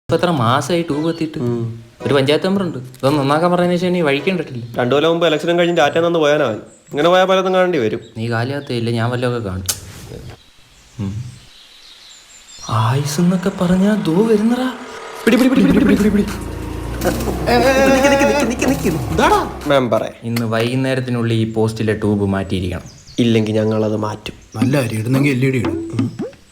ഇപ്പൊ എത്ര മാസമായി ട്യൂബ് എത്തിയിട്ട് ഒരു പഞ്ചായത്ത് മെമ്പറുണ്ട് ഇതൊന്നും നന്നാക്കാൻ പറഞ്ഞതിന് ശേഷം നീ വഴിക്കേണ്ടിട്ടില്ല. 2 കൊല്ലം മുമ്പ് ഇലക്ഷനും കഴിഞ്ഞ് ടാറ്റ നിന്ന് പോയാനായി. ഇങ്ങനെ പോയാൽ പലതും കാണേണ്ടി വരും. നീ കാലിയാകത്തില്ല, ഞാൻ വല്ലതൊക്കെ കാണും. ആയുസ് എന്നൊക്കെ പറഞ്ഞാ ദോ വരുന്നറാ. മെമ്പറെ ഇന്ന് വൈകുന്നേരത്തിനുള്ളിൽ ഈ പോസ്റ്റിലെ ട്യൂബ് മാറ്റിയിരിക്കണം. ഇല്ലെങ്കിൽ ഞങ്ങളത് മാറ്റും. നല്ല അരി ഇടുന്നെങ്കിൽ LED ഇടും.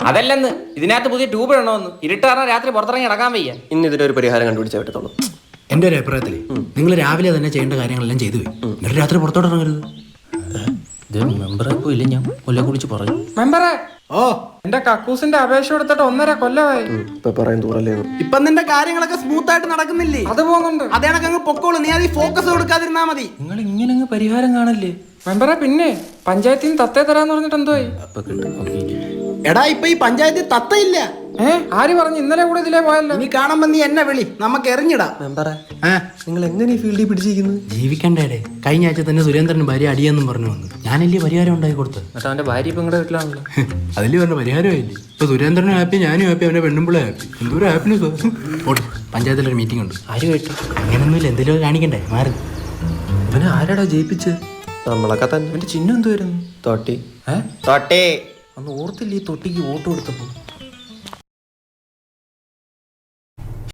അതല്ലെന്ന് ഇതിനകത്ത് പുതിയ ട്യൂബ് ഇടണമെന്ന്. ഇരുട്ടാറാ രാത്രി പുറത്തിറങ്ങി നടക്കാൻ വയ്യ. ഇന്ന് ഇതിനൊരു പരിഹാരം കണ്ടുപിടിച്ചേ പറ്റത്തുള്ളൂ. എൻ്റെ ഒരു അഭിപ്രായത്തില് നിങ്ങൾ രാവിലെ തന്നെ ചെയ്യേണ്ട കാര്യങ്ങളെല്ലാം ചെയ്തു പോയി. എന്നിട്ട് രാത്രി പുറത്തോട്ട് ഇറങ്ങരുത്. ഇത് മെമ്പറെ ഇപ്പൊ ഇല്ല, ഞാൻ കൊല്ലെ കുറിച്ച് പറയും. മെമ്പറെ ഓ എന്റെ കക്കൂസിന്റെ അപേക്ഷ കൊടുത്തിട്ട് 1.5 കൊല്ലമായി. ഇപ്പൊ പറയാൻ ദൂരല്ലേ. ഇപ്പൊ നിന്റെ കാര്യങ്ങളൊക്കെ സ്മൂത്ത് ആയിട്ട് നടക്കുന്നില്ലേ? അത് പോകുന്നുണ്ട്. അതേ കണക്ക് പൊക്കോളൂ. നീ അത് ഫോക്കസ് കൊടുക്കാതിരുന്നാ മതി. നിങ്ങൾ ഇങ്ങനെ പരിഹാരം കാണല്ലേ. മെമ്പറെ പിന്നെ പഞ്ചായത്തിൽ നിന്ന് തത്തേ തരാന്ന് പറഞ്ഞിട്ട് എന്തോയി? അപ്പൊ കിട്ടും. ഓക്കേ. എടാ ഇപ്പൊ ഈ പഞ്ചായത്തിൽ തത്തയില്ല. ആര് പറഞ്ഞു? ഇന്നലെ കൂടെ ഇതിലേ പോയല്ലോ. നീ കാണുമ്പോ നീ എന്നെ വിളി, നമുക്ക് എറിഞ്ഞിടാ. മെമ്പറെ നിങ്ങൾ എങ്ങനെ ഈ ഫീൽഡിൽ പിടിച്ചിരിക്കുന്നു? ജീവിക്കണ്ടേ? കഴിഞ്ഞ ആഴ്ച തന്നെ സുരേന്ദ്രന് ഭാര്യ അടിയെന്നും പറഞ്ഞു വന്നു. ഞാനല്ലേ പരിഹാരം ഉണ്ടാക്കി കൊടുത്തത്. എന്നിട്ട് അവന്റെ ഭാര്യ ഇപ്പൊ നിങ്ങളുടെ വീട്ടിലാണല്ലോ. അതില് പറഞ്ഞ പരിഹാരമായില്ലേ? ഇപ്പൊ സുരേന്ദ്രനും ഹാപ്പി, ഞാനും ഹാപ്പി, അവന്റെ പെണ്ണുമ്പിളെ ഹാപ്പി. എന്തോരം ഹാപ്പിനെസ്. ഓട്ടെ, പഞ്ചായത്തിലൊരു മീറ്റിംഗ് ഉണ്ട്. ആര് കേട്ടു? അങ്ങനൊന്നുമില്ല, എന്തെങ്കിലും കാണിക്കണ്ടേ? മാറി. ഇവനെ ആരാടാ ജയിപ്പിച്ചത്? നമ്മളൊക്കെ തന്നെ. അവന്റെ ചിഹ്നം എന്തുവായിരുന്നു? തൊട്ടി തൊട്ടി അന്ന് ഓർത്തില്ല ഈ തൊട്ടിക്ക് വോട്ട് കൊടുത്തപ്പോ.